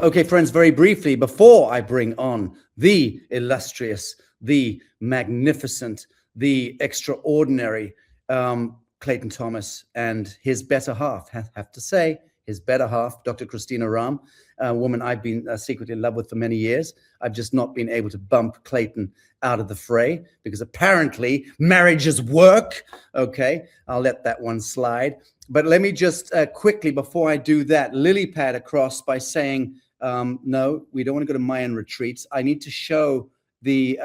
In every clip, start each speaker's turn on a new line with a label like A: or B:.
A: Okay, friends, very briefly, before I bring on the illustrious, the magnificent, the extraordinary Clayton Thomas and his better half, have to say, his better half, Dr. Christina Rahm, a woman I've been secretly in love with for many years. I've just not been able to bump Clayton out of the fray because apparently marriages work. Okay, I'll let that one slide. But let me just quickly, before I do that, lily pad across by saying, no, we don't want to go to Mayan retreats. I need to show the,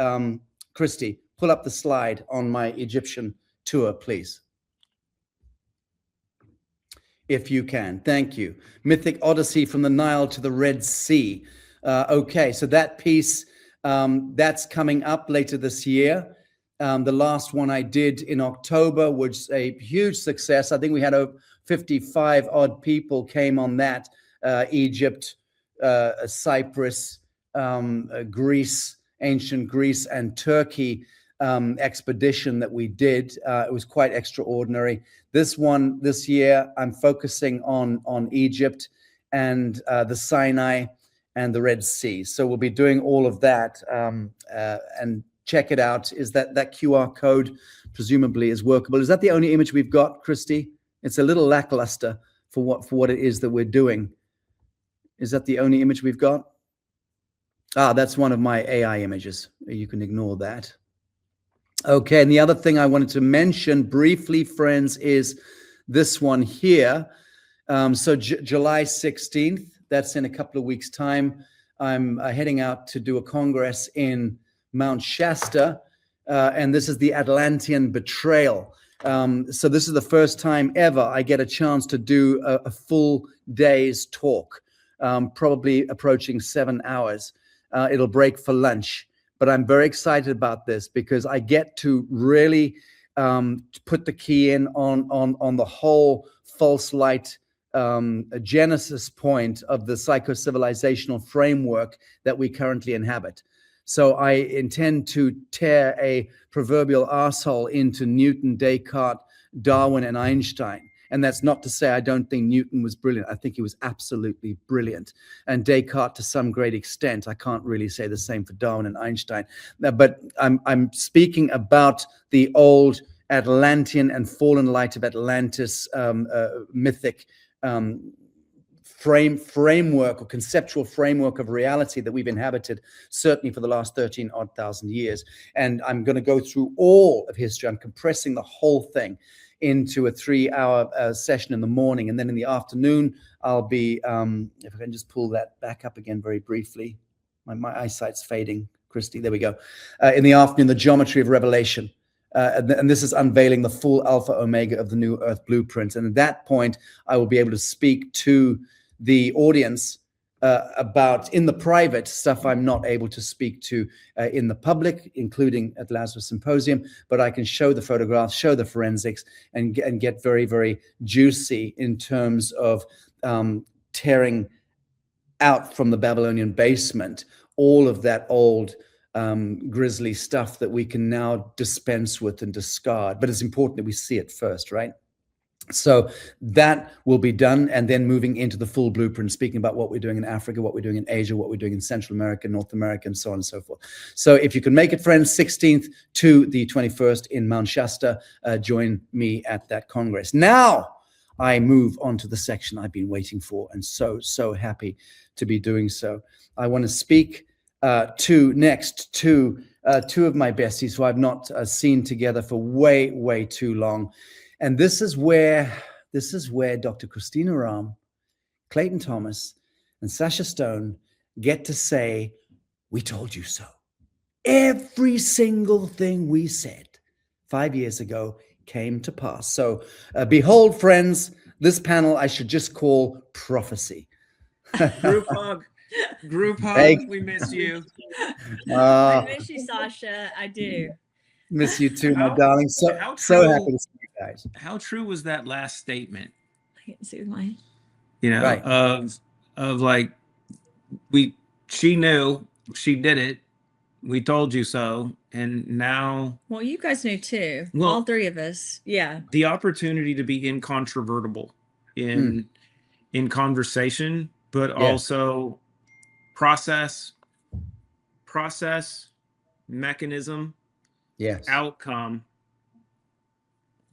A: Christy, pull up the slide on my Egyptian tour, please. If you can, thank you. Mythic Odyssey from the Nile to the Red Sea. Okay, so that piece, that's coming up later this year. The last one I did in October was a huge success. I think we had over 55 odd people came on that. Egypt, Cyprus, Greece, ancient Greece, and Turkey expedition that we did. It was quite extraordinary. This one, this year, I'm focusing on Egypt and the Sinai and the Red Sea. So we'll be doing all of that, and check it out. Is that QR code presumably is workable? Is that the only image we've got, Christy? It's a little lackluster for what it is that we're doing. Is that the only image we've got? That's one of my AI images. You can ignore that. Okay, and the other thing I wanted to mention briefly, friends, is this one here. So July 16th, that's in a couple of weeks' time. I'm heading out to do a congress in Mount Shasta, and this is the Atlantean betrayal. So this is the first time ever I get a chance to do a full day's talk, probably approaching 7 hours. It'll break for lunch. But I'm very excited about this because I get to really put the key in on the whole false light genesis point of the psycho-civilizational framework that we currently inhabit. So I intend to tear a proverbial arsehole into Newton, Descartes, Darwin, and Einstein. And that's not to say I don't think Newton was brilliant. I think he was absolutely brilliant. And Descartes to some great extent. I can't really say the same for Darwin and Einstein. But I'm speaking about the old Atlantean and fallen light of Atlantis mythic framework or conceptual framework of reality that we've inhabited, certainly for the last 13,000 years. And I'm going to go through all of history. I'm compressing the whole thing into a 3-hour session in the morning. And then in the afternoon, I'll be, if I can just pull that back up again very briefly. My eyesight's fading, Christy. There we go. In the afternoon, the geometry of revelation. And this is unveiling the full alpha omega of the new earth blueprint. And at that point, I will be able to speak to the audience about, in the private, stuff I'm not able to speak to in the public, including at Lazarus Symposium, but I can show the photographs, show the forensics, and get very, very juicy in terms of tearing out from the Babylonian basement all of that old grisly stuff that we can now dispense with and discard. But it's important that we see it first, right? So that will be done, and then moving into the full blueprint, speaking about what we're doing in Africa, what we're doing in Asia, what we're doing in Central America, North America, and so on and so forth. So if you can make it, friends, 16th to the 21st in Mount Shasta, join me at that Congress. Now I move on to the section I've been waiting for, and so happy to be doing so. I want to speak next to two of my besties who I've not seen together for way too long. And this is where Dr. Christina Rahm, Clayton Thomas, and Sacha Stone get to say, "We told you so." Every single thing we said 5 years ago came to pass. So behold, friends, this panel I should just call prophecy.
B: Group hug. Group hug. We miss you.
C: I miss you, Sacha. I do.
A: Miss you too, my darling. So happy to see you guys.
B: How true was that last statement?
C: I can see with mine.
B: You know,
A: right.
B: of like, she knew, she did it. We told you so. And now,
C: well, you guys knew too.
B: Well,
C: all three of us. Yeah.
B: The opportunity to be incontrovertible in conversation, but also process, mechanism,
A: Yes.
B: outcome,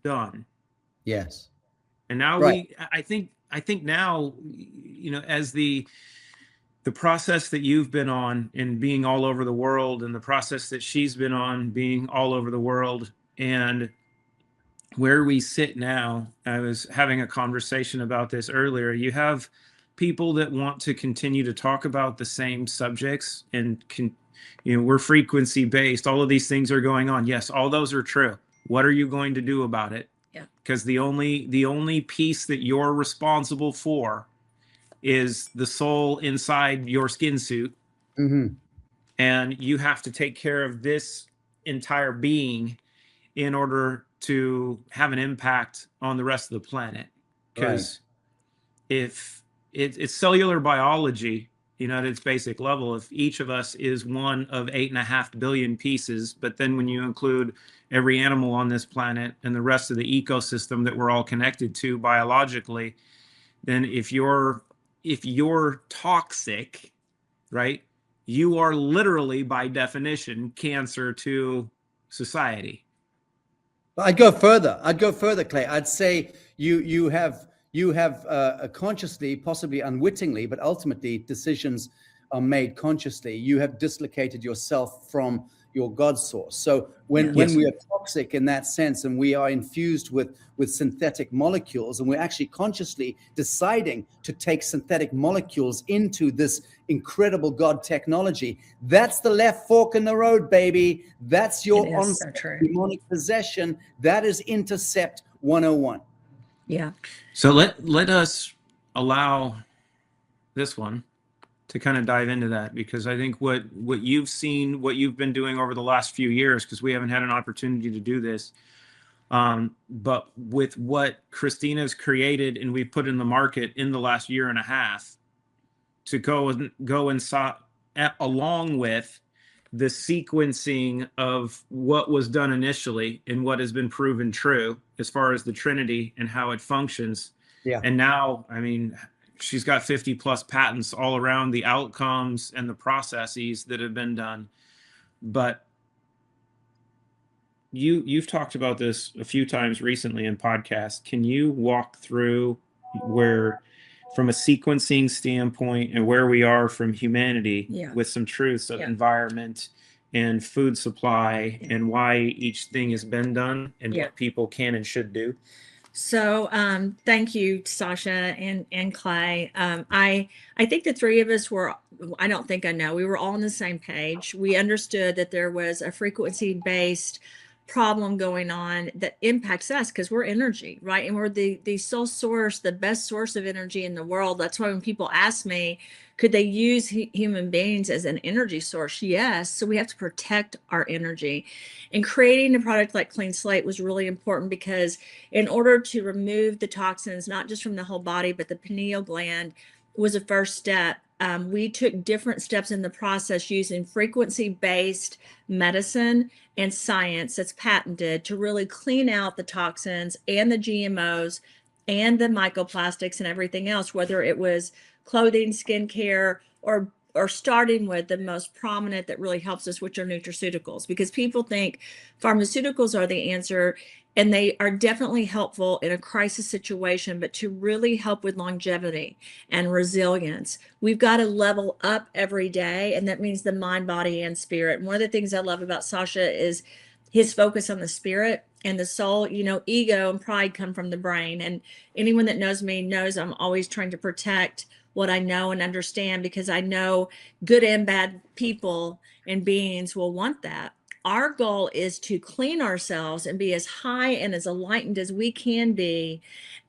B: done.
A: Yes.
B: And now
A: Right.
B: I think now, you know, as the process that you've been on and being all over the world, and the process that she's been on being all over the world, and where we sit now, I was having a conversation about this earlier. You have people that want to continue to talk about the same subjects and you know, we're frequency based. All of these things are going on. Yes, all those are true. What are you going to do about it?
C: Yeah.
B: Because the only piece that you're responsible for is the soul inside your skin suit.
A: Mm-hmm.
B: And you have to take care of this entire being in order to have an impact on the rest of the planet. Because if it's cellular biology, you know, at its basic level, if each of us is one of 8.5 billion pieces, but then when you include every animal on this planet and the rest of the ecosystem that we're all connected to biologically, then if you're toxic, right, you are literally by definition cancer to society.
A: I'd go further, Clay. I'd say you have consciously, possibly unwittingly, but ultimately decisions are made consciously. You have dislocated yourself from your God source. So when we are toxic in that sense, and we are infused with synthetic molecules, and we're actually consciously deciding to take synthetic molecules into this incredible God technology, that's the left fork in the road, baby. That's your demonic possession. That is Intercept 101.
C: Yeah.
B: So let us allow this one to kind of dive into that, because I think what you've seen, what you've been doing over the last few years, because we haven't had an opportunity to do this, but with what Christina's created and we've put in the market in the last year and a half, to go inside along with the sequencing of what was done initially and what has been proven true as far as the Trinity and how it functions.
A: Yeah.
B: And now, I mean, she's got 50 plus patents all around the outcomes and the processes that have been done. But you've talked about this a few times recently in podcasts. Can you walk through where, from a sequencing standpoint, and where we are from humanity with some truths of environment and food supply and why each thing has been done and what people can and should do?
C: So thank you, Sacha and Clay. I think the three of us were, I don't think I know, we were all on the same page. We understood that there was a frequency-based problem going on that impacts us because we're energy, right? And we're the sole source, the best source of energy in the world. That's why when people ask me, could they use human beings as an energy source? Yes. So we have to protect our energy. And creating a product like Clean Slate was really important because in order to remove the toxins, not just from the whole body, but the pineal gland was a first step. We took different steps in the process using frequency-based medicine and science that's patented to really clean out the toxins and the GMOs and the microplastics and everything else, whether it was clothing, skincare, or starting with the most prominent that really helps us, which are nutraceuticals, because people think pharmaceuticals are the answer, and they are definitely helpful in a crisis situation, but to really help with longevity and resilience, we've got to level up every day, and that means the mind, body, and spirit. And one of the things I love about Sacha is his focus on the spirit and the soul. You know, ego and pride come from the brain, and anyone that knows me knows I'm always trying to protect what I know and understand, because I know good and bad people and beings will want that. Our goal is to clean ourselves and be as high and as enlightened as we can be,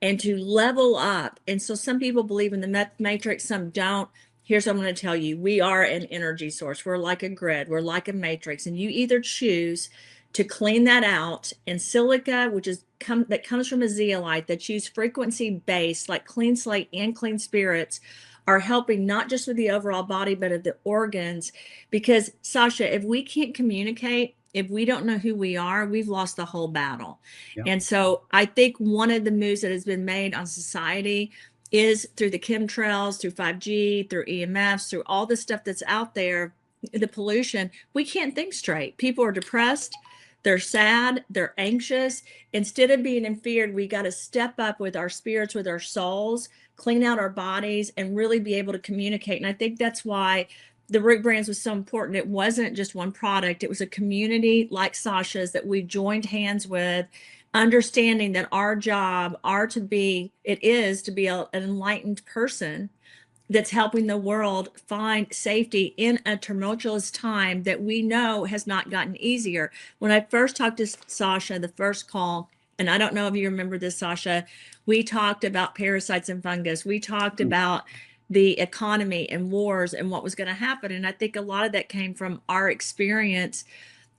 C: and to level up. And so some people believe in the matrix, some don't. Here's what I'm going to tell you. We are an energy source. We're like a grid. We're like a matrix. And you either choose to clean that out, and silica, which is that comes from a zeolite that's used frequency based, like Clean Slate and Clean Spirits, are helping not just with the overall body, but of the organs. Because Sacha, if we can't communicate, if we don't know who we are, we've lost the whole battle. And so I think one of the moves that has been made on society is through the chemtrails, through 5G, through EMFs, through all the stuff that's out there, the pollution. We can't think straight. People are depressed. They're sad. They're anxious. Instead of being in fear, we got to step up with our spirits, with our souls, clean out our bodies, and really be able to communicate. And I think that's why the Root Brands was so important. It wasn't just one product. It was a community like Sacha's that we joined hands with, understanding that our job is to be an enlightened person that's helping the world find safety in a tumultuous time that we know has not gotten easier. When I first talked to Sacha, the first call, and I don't know if you remember this, Sacha, we talked about parasites and fungus. We talked about the economy and wars and what was going to happen. And I think a lot of that came from our experience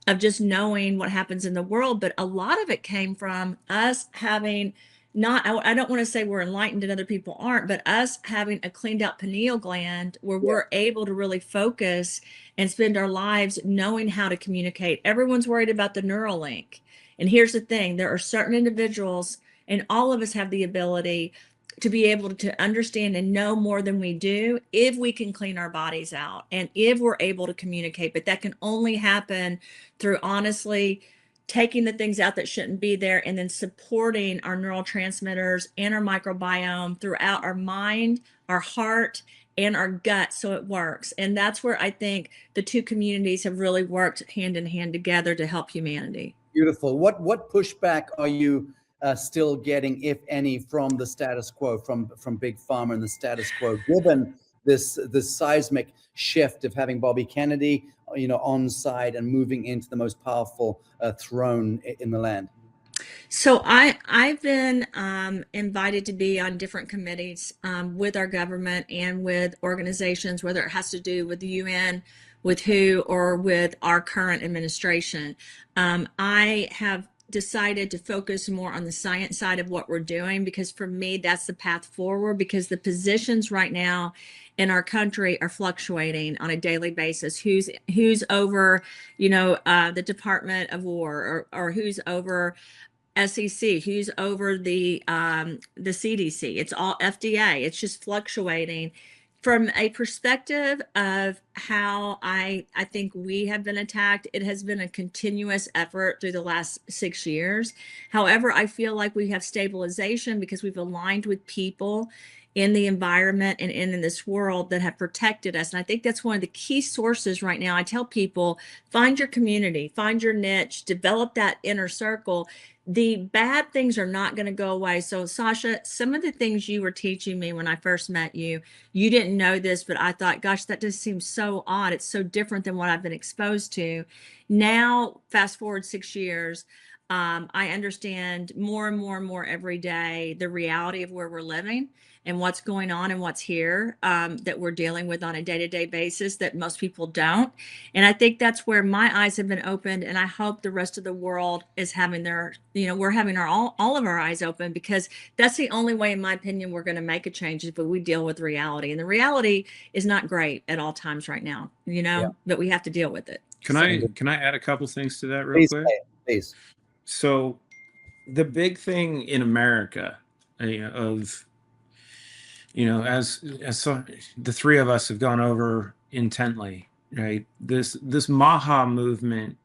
C: of just knowing what happens in the world. But a lot of it came from us having I don't want to say we're enlightened and other people aren't, but us having a cleaned out pineal gland where we're able to really focus and spend our lives knowing how to communicate. Everyone's worried about the Neuralink. And here's the thing, there are certain individuals, and all of us have the ability to be able to understand and know more than we do if we can clean our bodies out and if we're able to communicate. But that can only happen through honestly taking the things out that shouldn't be there and then supporting our neurotransmitters and our microbiome throughout our mind, our heart, and our gut so it works. And that's where I think the two communities have really worked hand in hand together to help humanity.
A: Beautiful. What pushback are you still getting, if any, from the status quo, from Big Pharma and the status quo, given this seismic shift of having Bobby Kennedy, on side and moving into the most powerful throne in the land?
C: So I've been invited to be on different committees with our government and with organizations, whether it has to do with the UN, with WHO, or with our current administration. I have decided to focus more on the science side of what we're doing, because for me, that's the path forward, because the positions right now in our country are fluctuating on a daily basis. Who's over, the Department of War, or who's over SEC, who's over the CDC. It's all FDA. It's just fluctuating. From a perspective of how I think we have been attacked, it has been a continuous effort through the last 6 years. However, I feel like we have stabilization because we've aligned with people in the environment and in this world that have protected us. And I think that's one of the key sources right now. I tell people, find your community, find your niche, develop that inner circle. The bad things are not going to go away. So Sacha, some of the things you were teaching me when I first met you, you didn't know this, but I thought, gosh, that just seems so odd. It's so different than what I've been exposed to. Now, fast forward 6 years, I understand more and more and more every day the reality of where we're living and what's going on and what's here, that we're dealing with on a day-to-day basis that most people don't. And I think that's where my eyes have been opened, and I hope the rest of the world is having their, we're having all of our eyes open, because that's the only way, in my opinion, we're going to make a change, is if we deal with reality. And the reality is not great at all times right now, but we have to deal with it.
B: Can I add a couple things to that real quick?
A: Please.
B: So the big thing in America, as the three of us have gone over intently, right? This Maha movement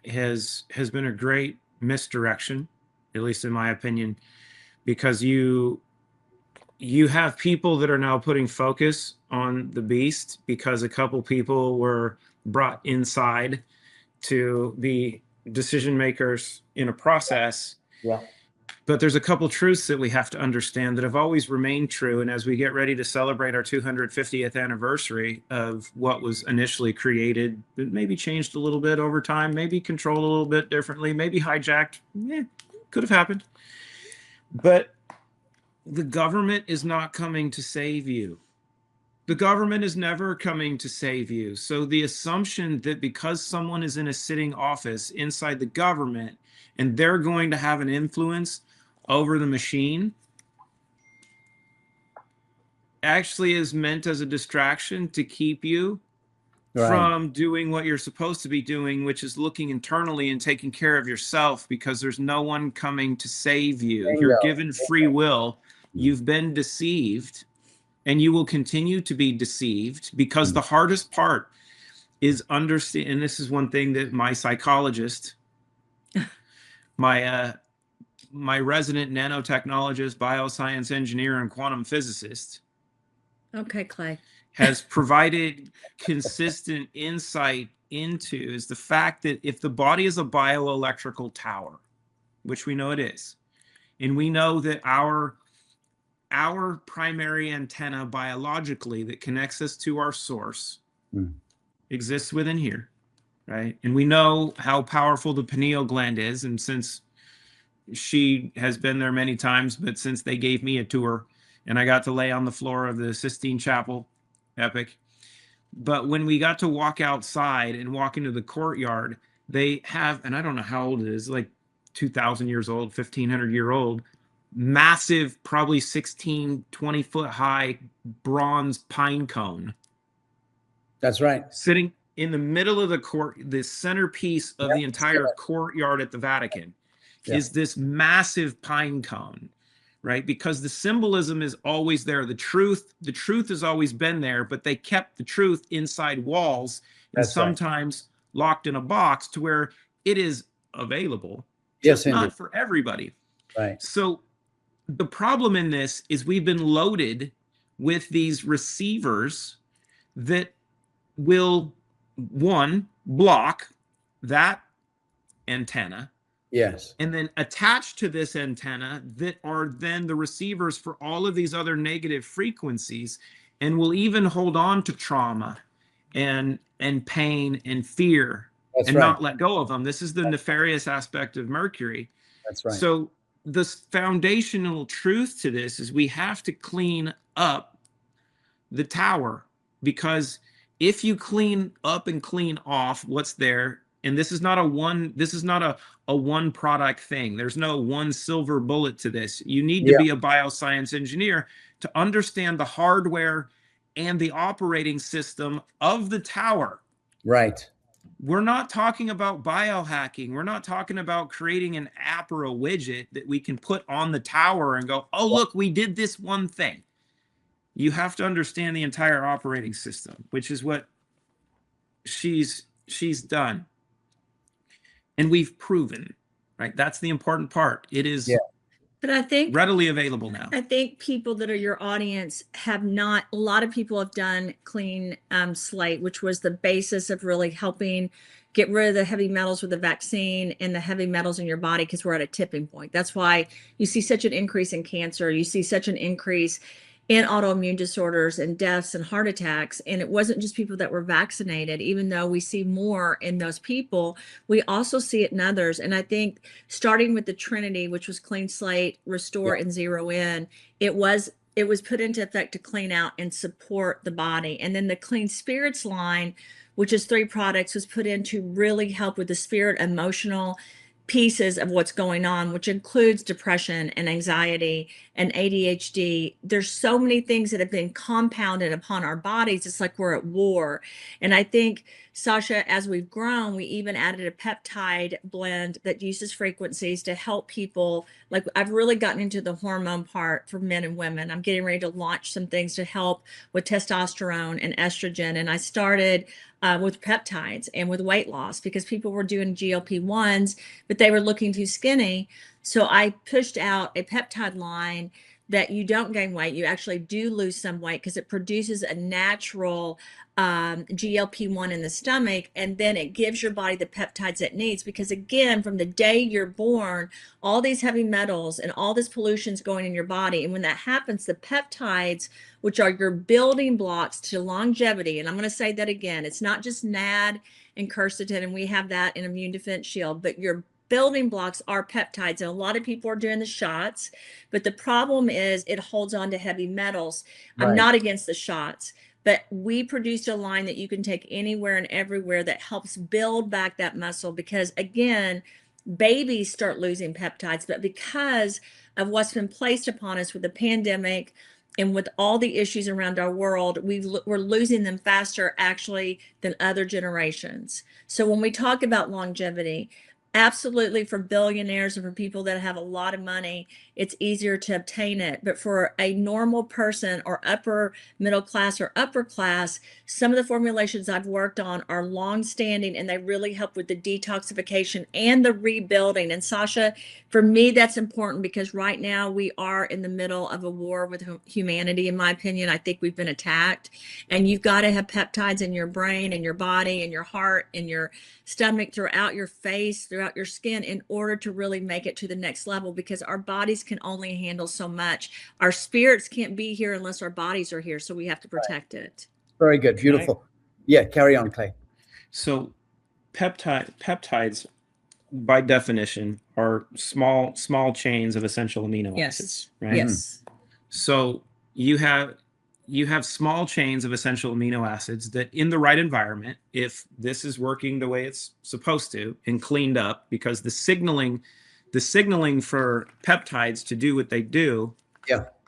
B: has been a great misdirection, at least in my opinion, because you have people that are now putting focus on the beast because a couple people were brought inside to be decision makers in a process.
A: Yeah.
B: But there's a couple truths that we have to understand that have always remained true. And as we get ready to celebrate our 250th anniversary of what was initially created, it maybe changed a little bit over time, maybe controlled a little bit differently, maybe hijacked, could have happened. But the government is not coming to save you. The government is never coming to save you. So the assumption that because someone is in a sitting office inside the government and they're going to have an influence over the machine actually is meant as a distraction to keep you from doing what you're supposed to be doing, which is looking internally and taking care of yourself, because there's no one coming to save you. You're given free will You've been deceived, and you will continue to be deceived, because the hardest part is understand. And this is one thing that my psychologist, my resident nanotechnologist, bioscience engineer, and quantum physicist,
C: Okay, Clay.
B: has provided consistent insight into, is the fact that if the body is a bioelectrical tower, which we know it is, and we know that our primary antenna biologically that connects us to our source exists within here, right? And we know how powerful the pineal gland is, and since she has been there many times, but since they gave me a tour and I got to lay on the floor of the Sistine Chapel, epic. But when we got to walk outside and walk into the courtyard, they have, and I don't know how old it is, like 2,000 years old, 1,500-year-old, massive, probably 16, 20-foot high bronze pine cone.
A: That's right.
B: Sitting in the middle of the court, the centerpiece of the entire courtyard at the Vatican is this massive pine cone, right? Because the symbolism is always there. The truth has always been there, but they kept the truth inside walls and sometimes locked in a box to where it is available, just not for everybody.
A: Right.
B: So the problem in this is we've been loaded with these receivers that will, one, block that antenna.
A: Yes.
B: And then attached to this antenna that are then the receivers for all of these other negative frequencies, and will even hold on to trauma and pain and fear not let go of them. This is the nefarious aspect of Mercury.
A: That's right.
B: So the foundational truth to this is we have to clean up the tower, because if you clean up and clean off what's there, and this is not a one product thing. There's no one silver bullet to this. You need to be a bioscience engineer to understand the hardware and the operating system of the tower.
A: Right.
B: We're not talking about biohacking. We're not talking about creating an app or a widget that we can put on the tower and go, oh, look, we did this one thing. You have to understand the entire operating system, which is what she's done. And we've proven, right? That's the important part. It is
C: but I think
B: readily available now.
C: I think people that are your audience have not, a lot of people have done clean slate, which was the basis of really helping get rid of the heavy metals with the vaccine and the heavy metals in your body, because we're at a tipping point. That's why you see such an increase in cancer. You see such an increase in autoimmune disorders and deaths and heart attacks. And it wasn't just people that were vaccinated, even though we see more in those people, we also see it in others. And I think starting with the Trinity, which was clean slate, restore, and zero in, it was put into effect to clean out and support the body. And then the Clean Spirits line, which is 3 products, was put in to really help with the spirit, emotional pieces of what's going on, which includes depression and anxiety and ADHD. There's so many things that have been compounded upon our bodies. It's like we're at war. And I think, Sacha, as we've grown, we even added a peptide blend that uses frequencies to help people. Like, I've really gotten into the hormone part for men and women. I'm getting ready to launch some things to help with testosterone and estrogen. And I started with peptides and with weight loss, because people were doing GLP-1s, but they were looking too skinny. So I pushed out a peptide line that you don't gain weight. You actually do lose some weight, because it produces a natural GLP-1 in the stomach, and then it gives your body the peptides it needs. Because again, from the day you're born, all these heavy metals and all this pollution is going in your body. And when that happens, the peptides, which are your building blocks to longevity, and I'm going to say that again, it's not just NAD and quercetin, and we have that in Immune Defense Shield, but your building blocks are peptides. And a lot of people are doing the shots, but the problem is it holds on to heavy metals. I'm not against the shots, but we produced a line that you can take anywhere and everywhere that helps build back that muscle. Because again, babies start losing peptides, but because of what's been placed upon us with the pandemic and with all the issues around our world, we're losing them faster actually than other generations. So when we talk about longevity, Absolutely, for billionaires and for people that have a lot of money, it's easier to obtain it. But for a normal person or upper middle class or upper class, some of the formulations I've worked on are long-standing and they really help with the detoxification and the rebuilding. And Sacha, for me, that's important because right now we are in the middle of a war with humanity, in my opinion. I think we've been attacked, and you've got to have peptides in your brain and your body and your heart and your stomach, throughout your face, throughout your skin, in order to really make it to the next level, because our bodies can only handle so much. Our spirits can't be here unless our bodies are here, so we have to protect it.
A: Very good. Beautiful. Yeah, carry on, Clay.
B: So peptides by definition are small chains of essential amino acids, right?
C: Yes.
B: So you have small chains of essential amino acids that, in the right environment, if this is working the way it's supposed to and cleaned up, because the signaling for peptides to do what they do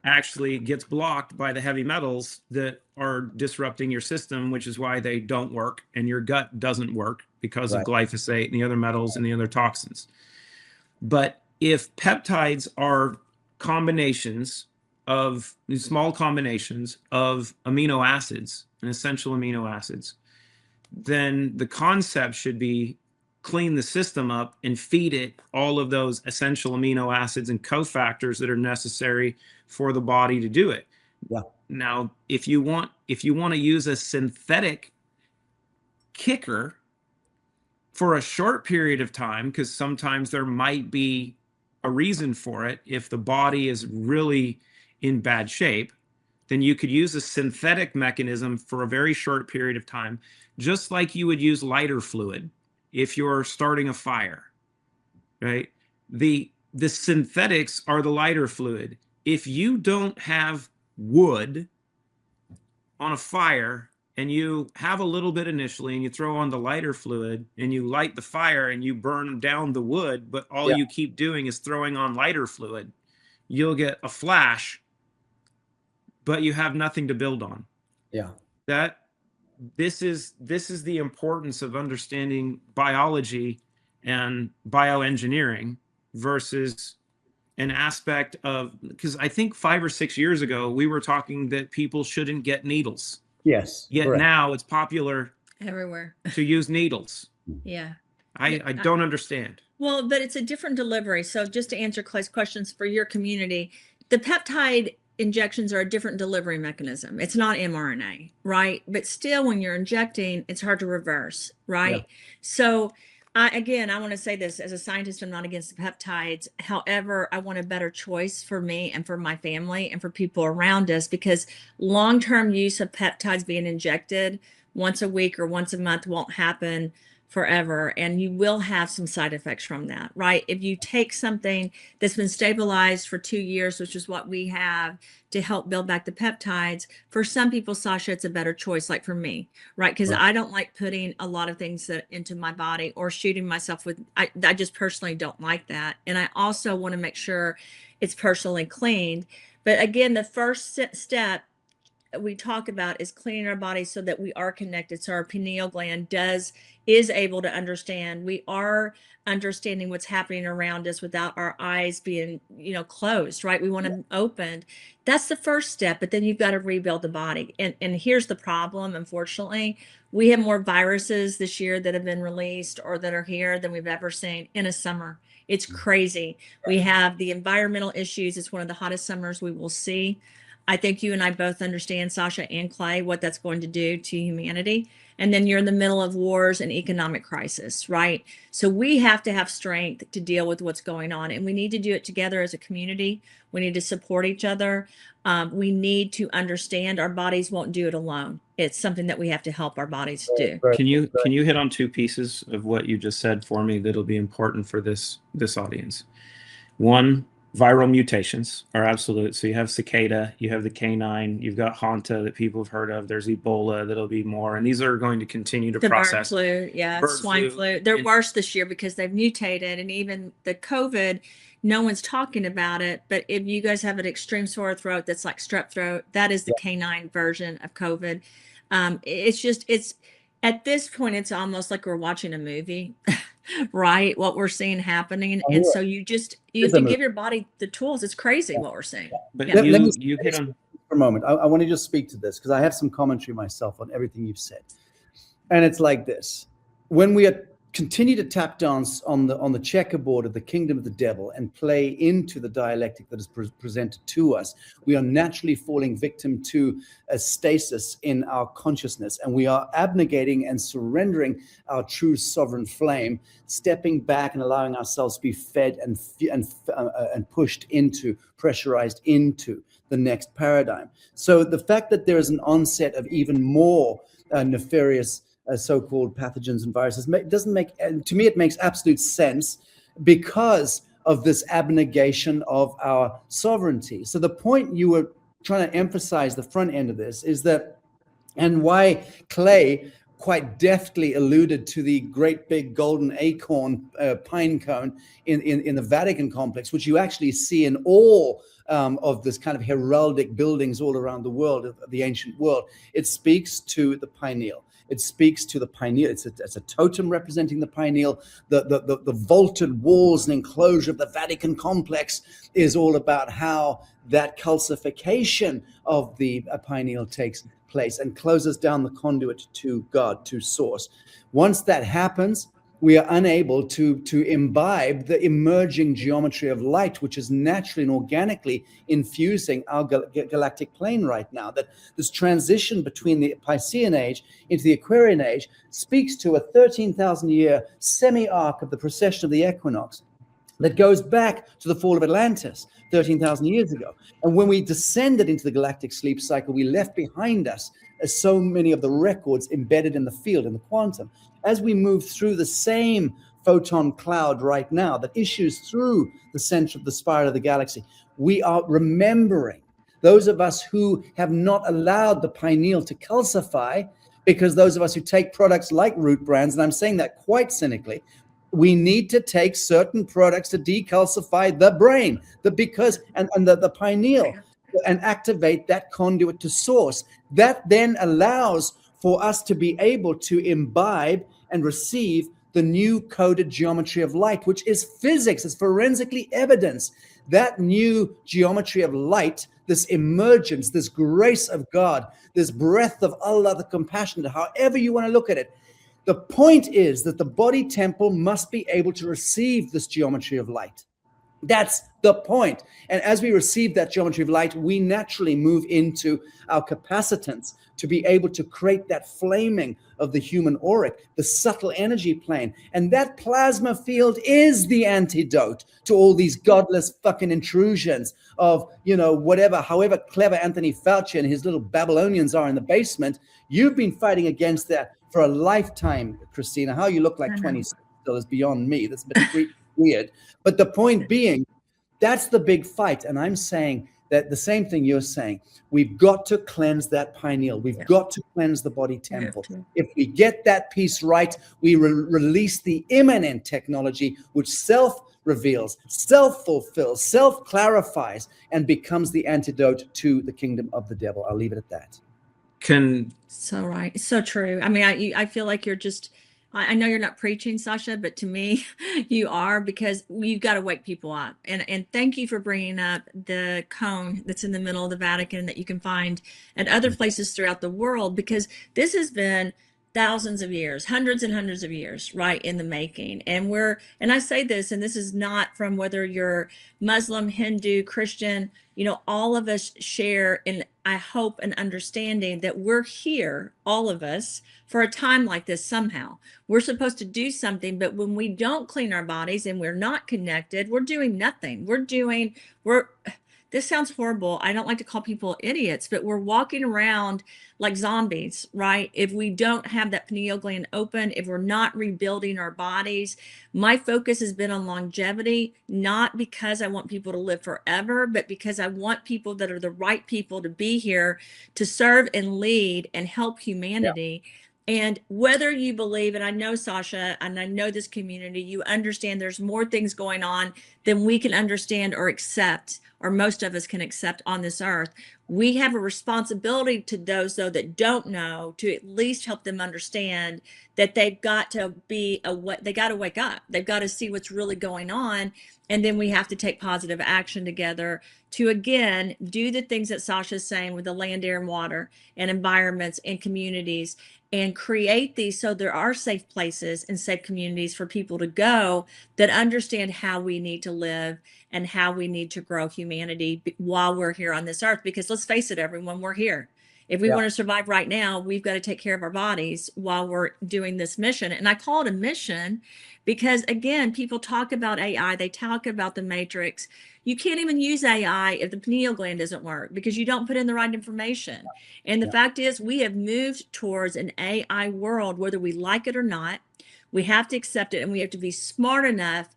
B: actually gets blocked by the heavy metals that are disrupting your system, which is why they don't work, and your gut doesn't work because of glyphosate and the other metals and the other toxins. But if peptides are small combinations of amino acids and essential amino acids, then the concept should be clean the system up and feed it all of those essential amino acids and cofactors that are necessary for the body to do it.
A: Yeah.
B: Now, if you want to use a synthetic kicker for a short period of time, because sometimes there might be a reason for it, if the body is really in bad shape, then you could use a synthetic mechanism for a very short period of time, just like you would use lighter fluid if you're starting a fire, right? The synthetics are the lighter fluid. If you don't have wood on a fire and you have a little bit initially and you throw on the lighter fluid and you light the fire and you burn down the wood, but all you keep doing is throwing on lighter fluid, you'll get a flash, but you have nothing to build on.
A: Yeah.
B: This is the importance of understanding biology and bioengineering versus an aspect of, because I think 5 or 6 years ago, we were talking that people shouldn't get needles.
A: Yes.
B: Yet
A: correct.
B: now it's popular
C: Everywhere.
B: to use needles.
C: Yeah.
B: I don't understand.
C: Well, but it's a different delivery. So just to answer Clay's questions for your community, the peptide injections are a different delivery mechanism. It's not mRNA, right? But still, when you're injecting, it's hard to reverse, right?
A: Yeah.
C: So I want to say this as a scientist, I'm not against the peptides. However, I want a better choice for me and for my family and for people around us, because long-term use of peptides being injected once a week or once a month won't happen forever, and you will have some side effects from that, right? If you take something that's been stabilized for 2 years, which is what we have to help build back the peptides, for some people, Sacha, it's a better choice, like for me, right? Because I don't like putting a lot of things into my body or shooting myself with, I just personally don't like that. And I also want to make sure it's personally cleaned. But again, the first step we talk about is cleaning our body so that we are connected, so our pineal gland is able to understand. We are understanding what's happening around us without our eyes being closed, right? We want them opened. That's the first step, but then you've got to rebuild the body. And here's the problem. Unfortunately, we have more viruses this year that have been released or that are here than we've ever seen in a summer. It's crazy. We have the environmental issues. It's one of the hottest summers we will see. I think you and I both understand, Sacha and Clay, what that's going to do to humanity. And then you're in the middle of wars and economic crisis, right? So we have to have strength to deal with what's going on. And we need to do it together as a community. We need to support each other. We need to understand our bodies won't do it alone. It's something that we have to help our bodies do.
B: Can you hit on 2 pieces of what you just said for me that'll be important for this audience? One, viral mutations are absolute. So you have cicada, you have the canine, you've got Hanta that people have heard of. There's Ebola that'll be more, and these are going to continue to process.
C: Bird flu, swine flu. They're worse this year because they've mutated, and even the COVID, no one's talking about it. But if you guys have an extreme sore throat that's like strep throat, that is the canine version of COVID. It's at this point, it's almost like we're watching a movie. right? What we're seeing happening.
A: Oh,
C: And
A: yeah.
C: so you have to give your body the tools. It's crazy what we're seeing.
B: But
C: Yeah.
A: Let me
B: you hit on.
A: for a moment. I want to just speak to this because I have some commentary myself on everything you've said. And it's like this: when we continue to tap dance on the checkerboard of the kingdom of the devil and play into the dialectic that is presented to us, we are naturally falling victim to a stasis in our consciousness, and we are abnegating and surrendering our true sovereign flame, stepping back and allowing ourselves to be fed and pushed into, pressurized into the next paradigm. So the fact that there is an onset of even more nefarious so-called pathogens and viruses doesn't make, to me, it makes absolute sense because of this abnegation of our sovereignty. So the point you were trying to emphasize, the front end of this, is that, and why Clay quite deftly alluded to the great big golden acorn pine cone in the Vatican complex, which you actually see in all of this kind of heraldic buildings all around the world, of the ancient world. It speaks to the pineal. It speaks to the pineal. It's a totem representing the pineal. The vaulted walls and enclosure of the Vatican complex is all about how that calcification of the pineal takes place and closes down the conduit to God, to source. Once that happens, we are unable to imbibe the emerging geometry of light, which is naturally and organically infusing our galactic plane right now. That this transition between the Piscean age into the Aquarian age speaks to a 13,000-year semi-arc of the precession of the equinox that goes back to the fall of Atlantis 13,000 years ago. And when we descended into the galactic sleep cycle, we left behind us so many of the records embedded in the field, in the quantum. As we move through the same photon cloud right now that issues through the center of the spiral of the galaxy, we are remembering those of us who have not allowed the pineal to calcify, because those of us who take products like root brands, and I'm saying that quite cynically, we need to take certain products to decalcify the brain, the pineal, and activate that conduit to source. That then allows for us to be able to imbibe and receive the new coded geometry of light, which is physics, it's forensically evidence. That new geometry of light, this emergence, this grace of God, this breath of Allah, the compassionate, however you want to look at it. The point is that the body temple must be able to receive this geometry of light. That's the point. And as we receive that geometry of light, we naturally move into our capacitance to be able to create that flaming of the human auric, the subtle energy plane. And that plasma field is the antidote to all these godless fucking intrusions of, whatever, however clever Anthony Fauci and his little Babylonians are in the basement. You've been fighting against that for a lifetime, Christina. How you look like 26 still is beyond me. That's a bit weird. But the point being, that's the big fight. And I'm saying that the same thing you're saying. We've got to cleanse that pineal. We've got to cleanse the body temple. If we get that piece right, we release the immanent technology, which self-reveals, self-fulfills, self-clarifies, and becomes the antidote to the kingdom of the devil. I'll leave it at that.
C: So right. So true. I mean, I feel like you're just, I know you're not preaching, Sacha, but to me, you are, because you've got to wake people up. And thank you for bringing up the cone that's in the middle of the Vatican that you can find at other places throughout the world, because this has been thousands of years, hundreds and hundreds of years, right, in the making. And I say this, and this is not from whether you're Muslim, Hindu, Christian, all of us share, and I hope, an understanding that we're here, all of us, for a time like this somehow. We're supposed to do something, but when we don't clean our bodies and we're not connected, we're doing nothing. This sounds horrible. I don't like to call people idiots, but we're walking around like zombies, right? If we don't have that pineal gland open, if we're not rebuilding our bodies. My focus has been on longevity, not because I want people to live forever, but because I want people that are the right people to be here to serve and lead and help humanity. And whether you believe, and I know Sacha, and I know this community, you understand there's more things going on than we can understand or accept, or most of us can accept on this earth. We have a responsibility to those, though, that don't know, to at least help them understand that they've got to they got to wake up. They've got to see what's really going on. And then we have to take positive action together to, again, do the things that Sacha's saying with the land, air, and water and environments and communities, and create these so there are safe places and safe communities for people to go that understand how we need to live and how we need to grow humanity while we're here on this earth. Because let's face it, everyone, we're here. If we want to survive right now, we've got to take care of our bodies while we're doing this mission. And I call it a mission because, again, people talk about AI, they talk about the matrix. You can't even use AI if the pineal gland doesn't work because you don't put in the right information. And the fact is, we have moved towards an AI world, whether we like it or not. We have to accept it, and we have to be smart enough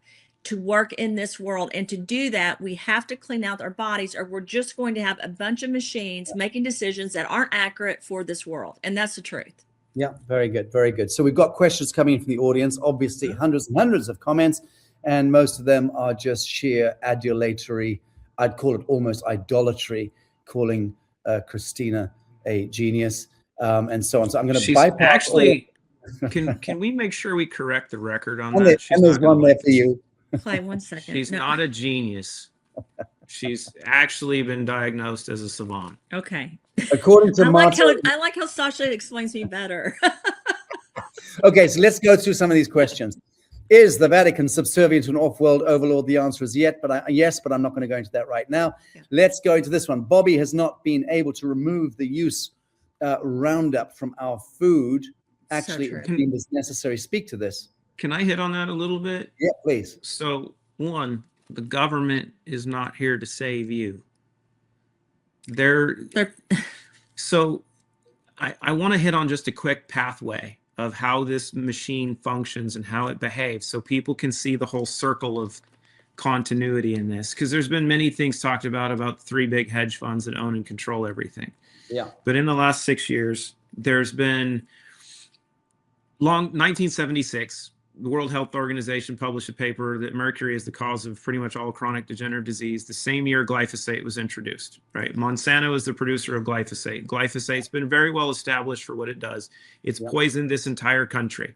C: to work in this world. And to do that, we have to clean out our bodies, or we're just going to have a bunch of machines making decisions that aren't accurate for this world. And that's the truth.
A: Yeah, very good, very good. So we've got questions coming in from the audience, obviously hundreds and hundreds of comments, and most of them are just sheer adulatory, I'd call it almost idolatry, calling Christina a genius, and so on. So I'm going to bypass
B: actually, can we make sure we correct the record on that?
A: And there's one there for you.
C: Clay, 1 second.
B: She's not a genius. She's actually been diagnosed as a savant.
C: Okay.
A: According to
C: I like how Sacha explains me better.
A: Okay, so let's go through some of these questions. Is the Vatican subservient to an off-world overlord? The answer is yes, but I'm not going to go into that right now. Yeah. Let's go into this one. Bobby has not been able to remove the use Roundup from our food. Actually, so deemed as necessary. Speak to this.
B: Can I hit on that a little bit?
A: Yeah, please.
B: So, one, the government is not here to save you. So I want to hit on just a quick pathway of how this machine functions and how it behaves so people can see the whole circle of continuity in this, because there's been many things talked about 3 big hedge funds that own and control everything.
A: Yeah.
B: But in the last 6 years, there's been 1976, the World Health Organization published a paper that mercury is the cause of pretty much all chronic degenerative disease. The same year glyphosate was introduced, right? Monsanto is the producer of glyphosate. Glyphosate's been very well established for what it does. It's poisoned this entire country.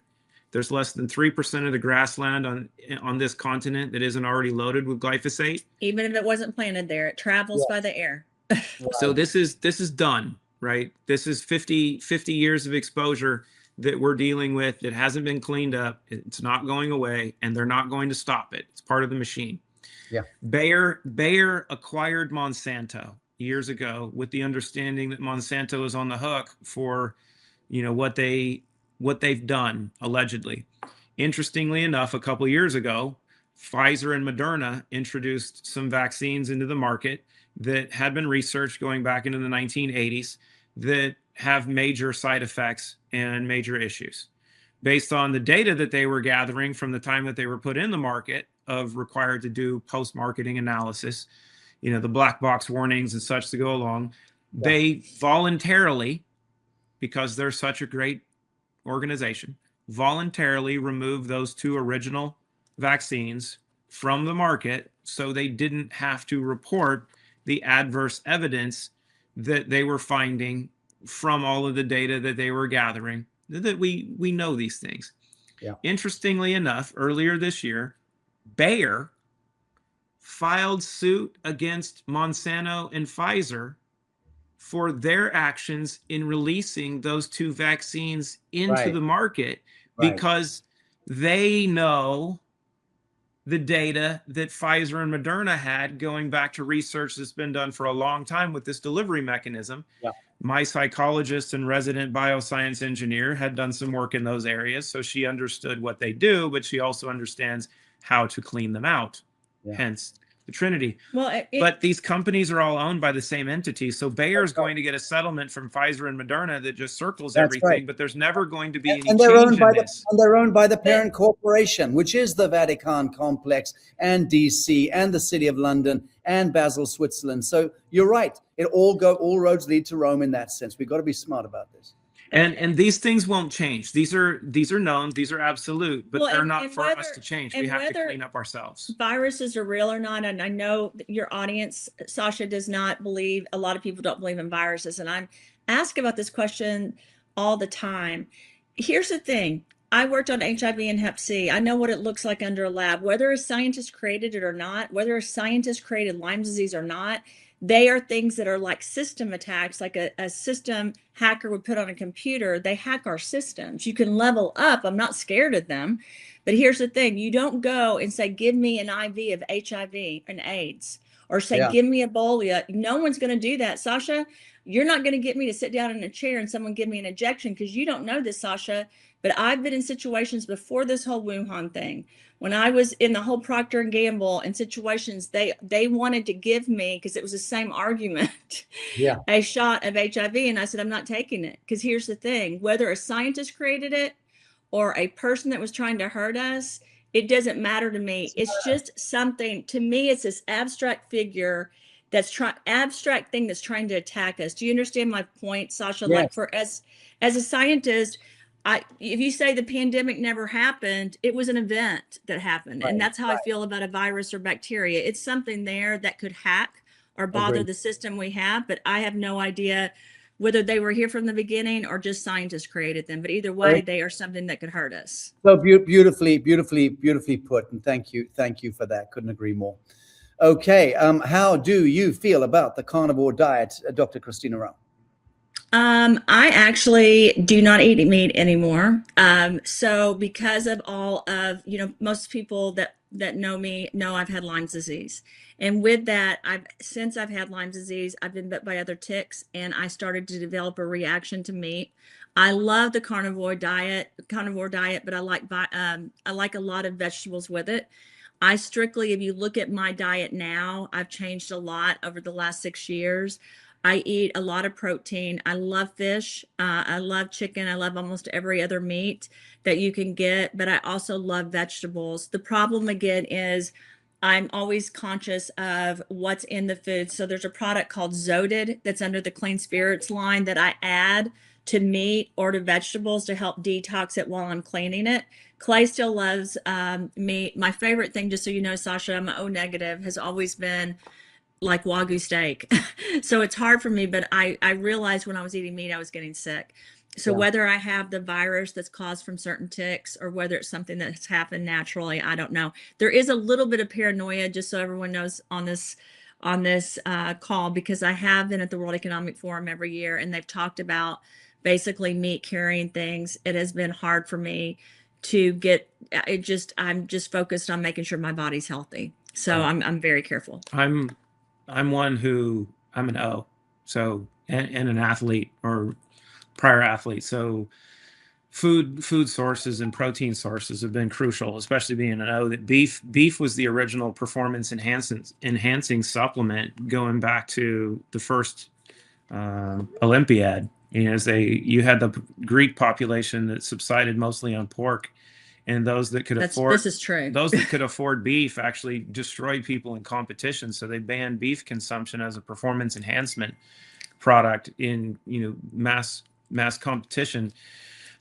B: There's less than 3% of the grassland on this continent that isn't already loaded with glyphosate.
C: Even if it wasn't planted there, it travels by the air.
B: So this is done, right? This is 50 years of exposure that we're dealing with that hasn't been cleaned up. It's not going away, and they're not going to stop it. It's part of the machine.
A: Yeah.
B: Bayer acquired Monsanto years ago with the understanding that Monsanto is on the hook for, what they've done allegedly. Interestingly enough, a couple years ago, Pfizer and Moderna introduced some vaccines into the market that had been researched going back into the 1980s that have major side effects and major issues. Based on the data that they were gathering from the time that they were put in the market of required to do post-marketing analysis, the black box warnings and such to go along, they voluntarily, because they're such a great organization, voluntarily removed those 2 original vaccines from the market so they didn't have to report the adverse evidence that they were finding from all of the data that they were gathering, that we know these things.
A: Yeah.
B: Interestingly enough, earlier this year, Bayer filed suit against Monsanto and Pfizer for their actions in releasing those 2 vaccines into the market because they know the data that Pfizer and Moderna had going back to research that's been done for a long time with this delivery mechanism. Yeah. My psychologist and resident bioscience engineer had done some work in those areas, so she understood what they do, but she also understands how to clean them out. Hence the Trinity. Well, but these companies are all owned by the same entity. So Bayer is going to get a settlement from Pfizer and Moderna that just circles everything, but there's never going to be any change in this.
A: And they're owned by the parent corporation, which is the Vatican complex and DC and the City of London and Basel, Switzerland. So you're right. All roads lead to Rome in that sense. We've got to be smart about this.
B: And these things won't change. These are known, these are absolute, but
C: Well,
B: they're
C: and-
B: not
C: and
B: for us
C: whether-
B: to change.
C: and
B: We have to
C: whether-
B: clean up ourselves.
C: Viruses are real or not, and I know that your audience, Sacha, does not believe, a lot of people don't believe in viruses, and I'm asked about this question all the time. Here's the thing. I worked on HIV and Hep C. I know what it looks like under a lab. Whether a scientist created it or not, whether a scientist created Lyme disease or not, they are things that are like system attacks, like a system hacker would put on a computer. They hack our systems. You can level up. I'm not scared of them. But here's the thing. You don't go and say, give me an IV of HIV and AIDS, or say,
A: Yeah.
C: give me Ebola. No one's going to do that. Sacha, you're not going to get me to sit down in a chair and someone give me an injection, because you don't know this, Sacha. But I've been in situations before this whole Wuhan thing, when I was in the whole Procter and Gamble and situations, they wanted to give me, because it was the same argument,
A: Yeah.
C: a shot of HIV, and I said, I'm not taking it, because here's the thing: whether a scientist created it or a person that was trying to hurt us, it doesn't matter to me. It's just something, to me, it's this abstract figure abstract thing that's trying to attack us. Do you understand my point, Sacha?
A: Yes.
C: Like, for as a scientist, if you say the pandemic never happened, it was an event that happened.
A: Right,
C: And that's how I
A: right.
C: feel about a virus or bacteria. It's something there that could hack or bother
A: Agreed.
C: the system we have, but I have no idea whether they were here from the beginning or just scientists created them. But either way,
A: Right.
C: they are something that could hurt us.
A: So beautifully put, and thank you for that. Couldn't agree more. Okay, how do you feel about the carnivore diet, Dr. Christina Rahm?
C: I actually do not eat meat anymore. So because of all of, most people that know me know I've had Lyme disease. And with that, since I've had Lyme disease, I've been bit by other ticks, and I started to develop a reaction to meat. I love the carnivore diet, but I like a lot of vegetables with it. If you look at my diet now, I've changed a lot over the last 6 years. I eat a lot of protein. I love fish. I love chicken. I love almost every other meat that you can get, but I also love vegetables. The problem again is I'm always conscious of what's in the food. So there's a product called Zodid that's under the Clean Spirits line that I add to meat or to vegetables to help detox it while I'm cleaning it. Clay still loves meat. My favorite thing, just so you know, Sacha, I'm O negative, has always been like Wagyu steak. So it's hard for me, but I realized when I was eating meat, I was getting sick. So
A: Yeah.
C: whether I have the virus that's caused from certain ticks or whether it's something that's happened naturally, I don't know. There is a little bit of paranoia, just so everyone knows, on this call, because I have been at the World Economic Forum every year, and they've talked about basically meat carrying things. It has been hard for me to get it. I'm just focused on making sure my body's healthy. So
A: Right.
C: I'm very careful.
B: I'm an O, so and an athlete or prior athlete. So food sources and protein sources have been crucial, especially being an O. That beef was the original performance enhancing supplement going back to the first Olympiad. You had the Greek population that subsided mostly on pork, and those that could afford
C: This is true.
B: those that could afford beef actually destroyed people in competition. So they banned beef consumption as a performance enhancement product in mass competition.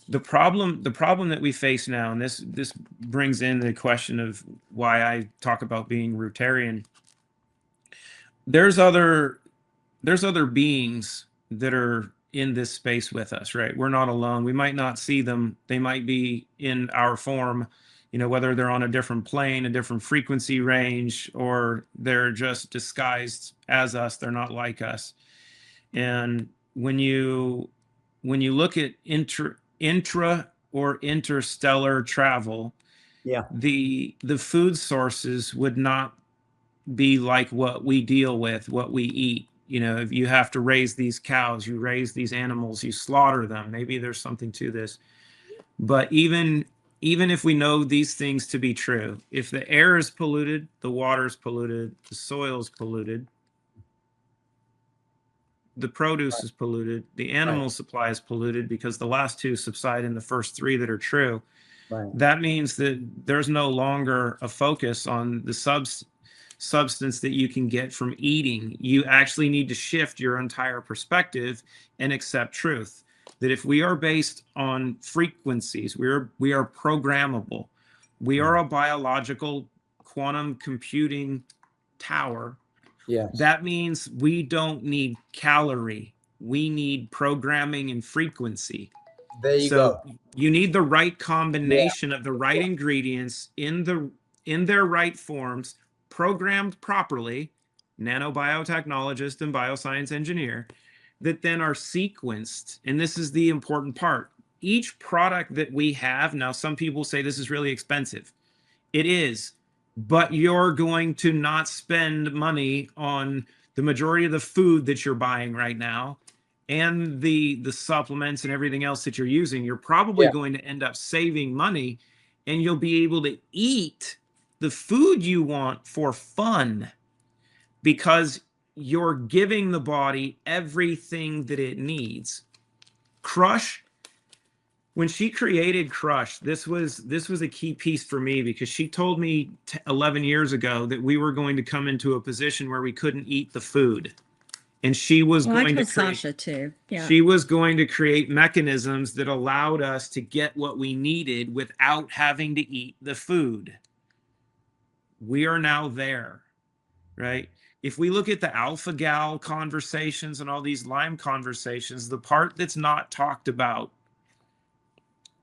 B: The problem that we face now, and this brings in the question of why I talk about being Rotarian. There's other beings that are in this space with us, right? We're not alone. We might not see them. They might be in our form, whether they're on a different plane, a different frequency range, or they're just disguised as us. They're not like us. And when you look at intra or interstellar travel,
A: Yeah.
B: the food sources would not be like what we deal with, what we eat. If you have to raise these cows, you raise these animals, you slaughter them. Maybe there's something to this. But even if we know these things to be true, if the air is polluted, the water is polluted, the soil is polluted, the produce is polluted, the animal supply is polluted, because the last two subside in the first three that are true.
A: Right.
B: That means that there's no longer a focus on the substance that you can get from eating. You actually need to shift your entire perspective and accept truth. that if we are based on frequencies, we are programmable. We are a biological quantum computing tower.
A: Yes.
B: That means we don't need calorie. We need programming and frequency.
A: There you
B: So
A: go.
B: you need the right combination of the right ingredients in their right forms, programmed properly, nanobiotechnologist and bioscience engineer, that then are sequenced. And this is the important part. Each product that we have, now some people say this is really expensive. It is, but you're going to not spend money on the majority of the food that you're buying right now and the supplements and everything else that you're using. You're probably going to end up saving money, and you'll be able to eat the food you want for fun because you're giving the body everything that it needs. Crush, when she created Crush, this was a key piece for me because she told me 11 years ago that we were going to come into a position where we couldn't eat the food. And she was
C: Well, I
B: going to
C: told
B: create,
C: Sacha too. Yeah.
B: she was going to create mechanisms that allowed us to get what we needed without having to eat the food. We are now there, right? If we look at the alpha gal conversations and all these Lyme conversations, the part that's not talked about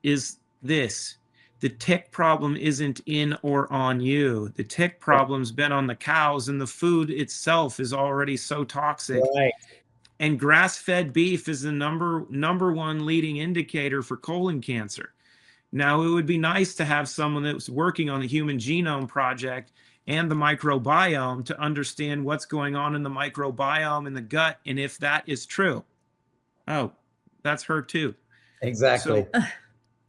B: is this. The tick problem isn't in or on you. The tick problem's been on the cows, and the food itself is already so toxic.
A: Right.
B: And grass-fed beef is the number one leading indicator for colon cancer. Now, it would be nice to have someone that was working on the Human Genome Project and the microbiome to understand what's going on in the microbiome in the gut and if that is true. Oh, that's her too.
A: Exactly.
B: So,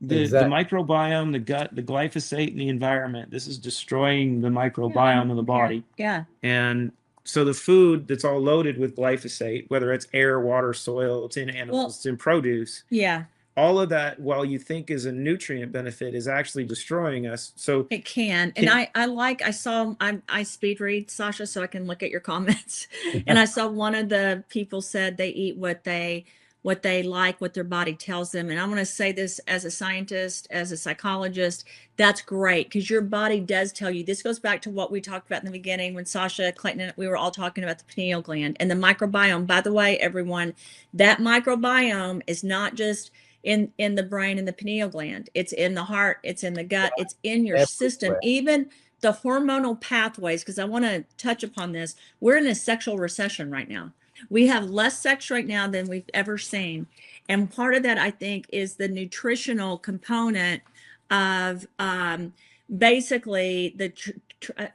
B: the microbiome, the gut, the glyphosate in the environment, this is destroying the microbiome of the body.
C: Yeah.
B: And so the food that's all loaded with glyphosate, whether it's air, water, soil, it's in animals, it's in produce.
C: Yeah.
B: All of that, while you think is a nutrient benefit, is actually destroying us. So
C: it can. And I speed read, Sacha, so I can look at your comments. And I saw one of the people said they eat what they like, what their body tells them. And I'm going to say this as a scientist, as a psychologist, that's great because your body does tell you. This goes back to what we talked about in the beginning when Sacha, Clayton, and we were all talking about the pineal gland and the microbiome. By the way, everyone, that microbiome is not just in the brain and the pineal gland. It's in the heart, it's in the gut, it's in your system, even the hormonal pathways. Because I want to touch upon this. We're in a sexual recession right now. We have less sex right now than we've ever seen. And part of that, I think, is the nutritional component of basically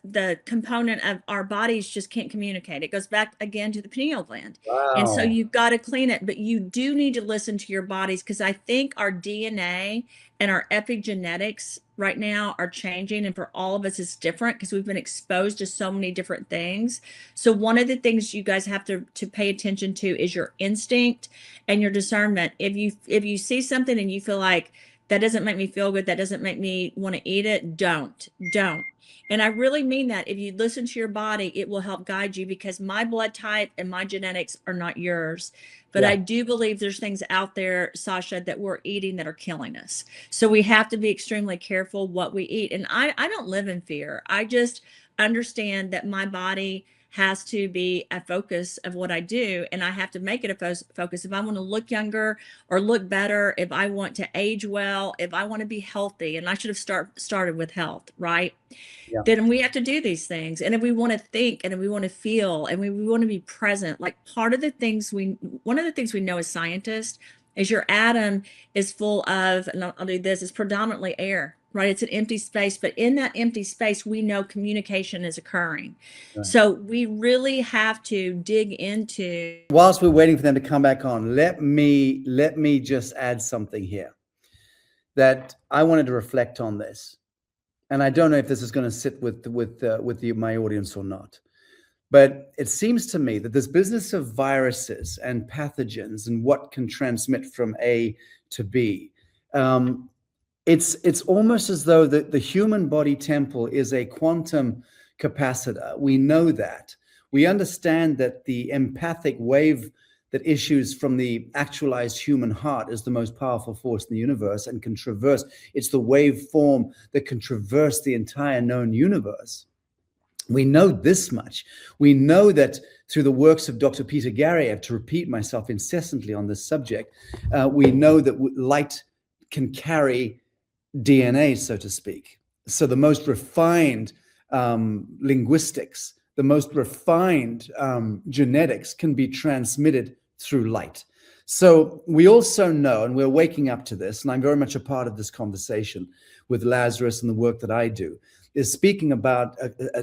C: the component of our bodies just can't communicate. It goes back again to the pineal gland.
A: Wow.
C: And so you've got to clean it, but you do need to listen to your bodies because I think our DNA and our epigenetics right now are changing, and for all of us it's different because we've been exposed to so many different things. So one of the things you guys have to pay attention to is your instinct and your discernment. If you see something and you feel like that doesn't make me feel good, that doesn't make me want to eat it, don't. And I really mean that. If you listen to your body, it will help guide you because my blood type and my genetics are not yours. But I do believe there's things out there, Sacha, that we're eating that are killing us. So we have to be extremely careful what we eat. And I don't live in fear. I just understand that my body has to be a focus of what I do, and I have to make it a focus. If I want to look younger or look better, if I want to age well, if I want to be healthy, and I should have started with health, right? Yeah. Then we have to do these things. And if we want to think and if we want to feel and we want to be present, like one of the things we know as scientists is your atom is full of, and I'll do this, is predominantly air. Right? It's an empty space, but in that empty space, we know communication is occurring. Right. So we really have to dig into.
A: Whilst we're waiting for them to come back on, let me just add something here that I wanted to reflect on this, and I don't know if this is going to sit with my audience or not, but it seems to me that this business of viruses and pathogens and what can transmit from A to B. It's almost as though the human body temple is a quantum capacitor. We know that. We understand that the empathic wave that issues from the actualized human heart is the most powerful force in the universe and can traverse. It's the wave form that can traverse the entire known universe. We know this much. We know that through the works of Dr. Peter Garriev, to repeat myself incessantly on this subject, we know that light can carry DNA, so to speak. So the most refined linguistics, the most refined genetics can be transmitted through light. So we also know, and we're waking up to this, and I'm very much a part of this conversation with Lazarus and the work that I do, is speaking about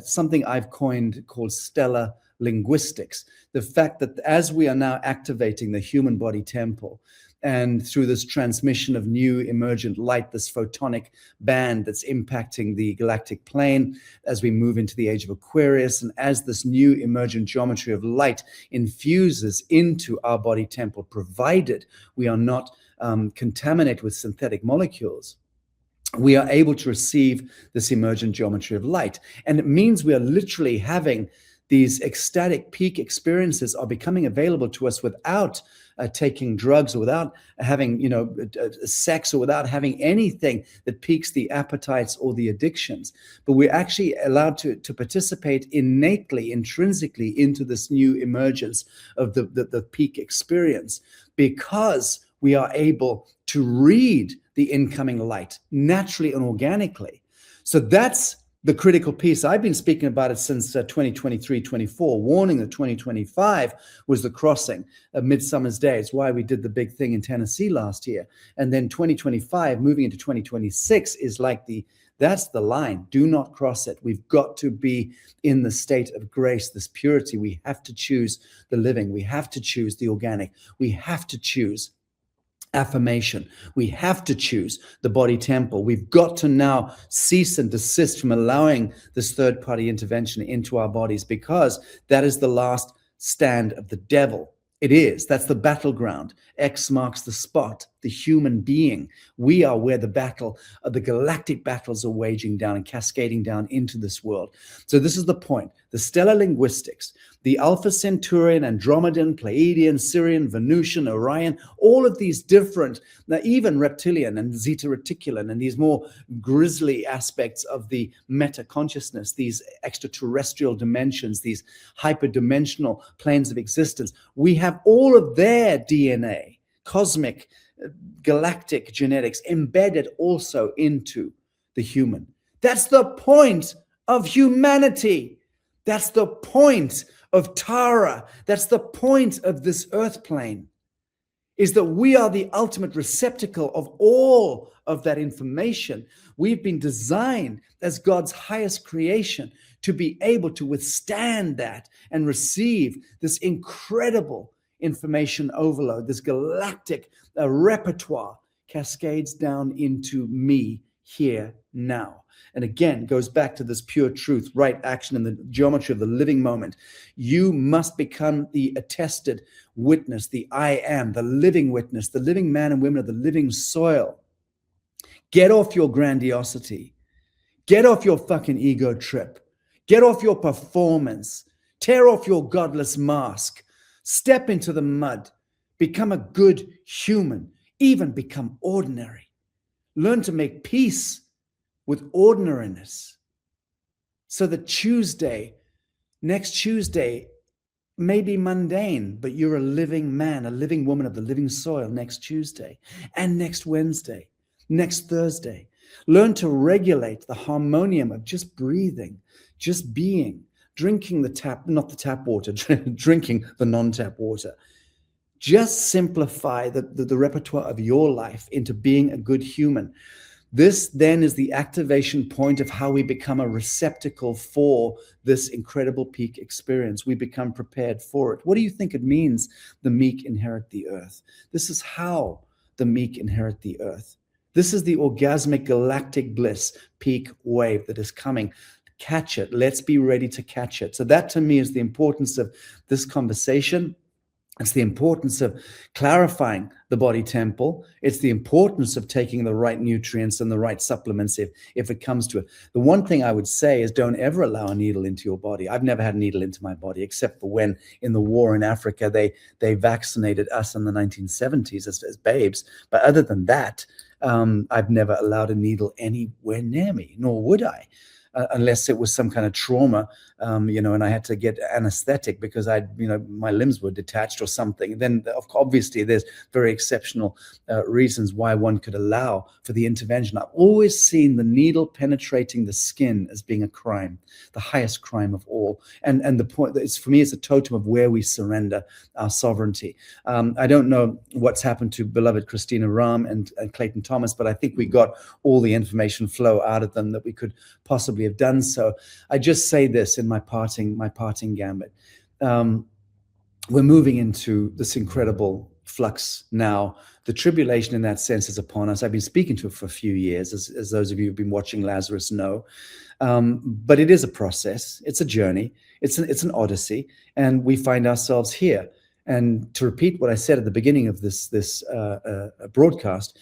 A: something I've coined called stellar linguistics. The fact that as we are now activating the human body temple, and through this transmission of new emergent light, this photonic band that's impacting the galactic plane as we move into the age of Aquarius, and as this new emergent geometry of light infuses into our body temple, provided we are not contaminated with synthetic molecules, we are able to receive this emergent geometry of light. And it means we are literally having these ecstatic peak experiences are becoming available to us without taking drugs, or without having, sex, or without having anything that piques the appetites or the addictions. But we're actually allowed to participate innately, intrinsically into this new emergence of the peak experience, because we are able to read the incoming light naturally and organically. So that's the critical piece. I've been speaking about it since 2023-24, warning that 2025 was the crossing of Midsummer's Day. It's why we did the big thing in Tennessee last year. And then 2025, moving into 2026, is like that's the line. Do not cross it. We've got to be in the state of grace, this purity. We have to choose the living. We have to choose the organic. We have to choose affirmation. We have to choose the body temple. We've got to now cease and desist from allowing this third-party intervention into our bodies, because that is the last stand of the devil. It is. That's the battleground. X marks the spot, the human being. We are where the galactic battles are waging down and cascading down into this world. So this is the point. The stellar linguistics, the Alpha Centaurian, Andromedan, Pleiadian, Sirian, Venusian, Orion, all of these different, even reptilian and zeta reticulan, and these more grisly aspects of the meta consciousness, these extraterrestrial dimensions, these hyperdimensional planes of existence. We have all of their DNA, cosmic, galactic genetics embedded also into the human. That's the point of humanity. That's the point of Tara. That's the point of this earth plane, is that we are the ultimate receptacle of all of that information. We've been designed as God's highest creation to be able to withstand that and receive this incredible information overload. This galactic repertoire cascades down into me here now. And again, goes back to this pure truth, right action, and the geometry of the living moment. You must become the attested witness, the I am, the living witness, the living man and women of the living soil. Get off your grandiosity. Get off your fucking ego trip. Get off your performance. Tear off your godless mask. Step into the mud. Become a good human. Even become ordinary. Learn to make peace with ordinariness, so that next Tuesday may be mundane, but you're a living man, a living woman of the living soil next Tuesday, and next Wednesday, next Thursday. Learn to regulate the harmonium of just breathing, just being, drinking not the tap water, drinking the non-tap water. Just simplify the repertoire of your life into being a good human. This then is the activation point of how we become a receptacle for this incredible peak experience. We become prepared for it. What do you think it means, the meek inherit the earth? This is how the meek inherit the earth. This is the orgasmic galactic bliss peak wave that is coming. Catch it. Let's be ready to catch it. So that to me is the importance of this conversation. It's the importance of clarifying the body temple. It's the importance of taking the right nutrients and the right supplements if it comes to it. The one thing I would say is don't ever allow a needle into your body. I've never had a needle into my body, except for when in the war in Africa, they vaccinated us in the 1970s as babes. But other than that, I've never allowed a needle anywhere near me, nor would I. Unless it was some kind of trauma, and I had to get anesthetic because my limbs were detached or something. Then obviously there's very exceptional reasons why one could allow for the intervention. I've always seen the needle penetrating the skin as being a crime, the highest crime of all. And the point is, for me, it's a totem of where we surrender our sovereignty. I don't know what's happened to beloved Christina Rahm and Clayton Thomas, but I think we got all the information flow out of them that we could possibly have done so. I just say this in my parting gambit. We're moving into this incredible flux now. The tribulation in that sense is upon us. I've been speaking to it for a few years, as those of you who've been watching Lazarus know. But it is a process. It's a journey. It's an odyssey. And we find ourselves here. And to repeat what I said at the beginning of this broadcast,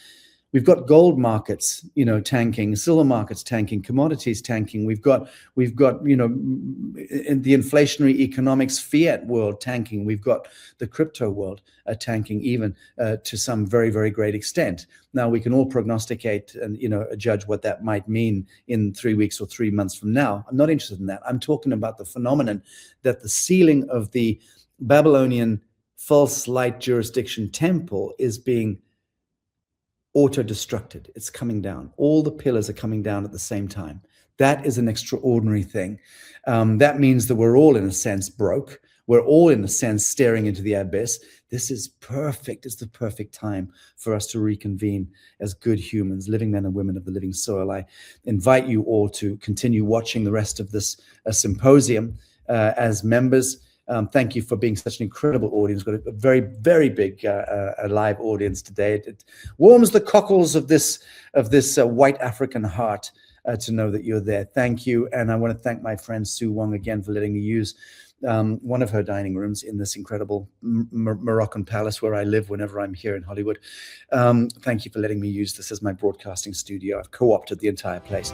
A: we've got gold markets, tanking, silver markets tanking, commodities tanking. We've got in the inflationary economics fiat world tanking. We've got the crypto world tanking, even to some very, very great extent. Now we can all prognosticate and judge what that might mean in 3 weeks or 3 months from now. I'm not interested in that. I'm talking about the phenomenon that the ceiling of the Babylonian false light jurisdiction temple is being auto-destructed. It's coming down. All the pillars are coming down at the same time. That is an extraordinary thing. That means that we're all, in a sense, broke. We're all, in a sense, staring into the abyss. This is perfect. It's the perfect time for us to reconvene as good humans, living men and women of the living soil. I invite you all to continue watching the rest of this symposium as members. Thank you for being such an incredible audience. We've got a very, very big live audience today. It warms the cockles of this white African heart to know that you're there. Thank you. And I want to thank my friend Sue Wong again for letting me use one of her dining rooms in this incredible Moroccan palace where I live whenever I'm here in Hollywood. Thank you for letting me use this as my broadcasting studio. I've co-opted the entire place.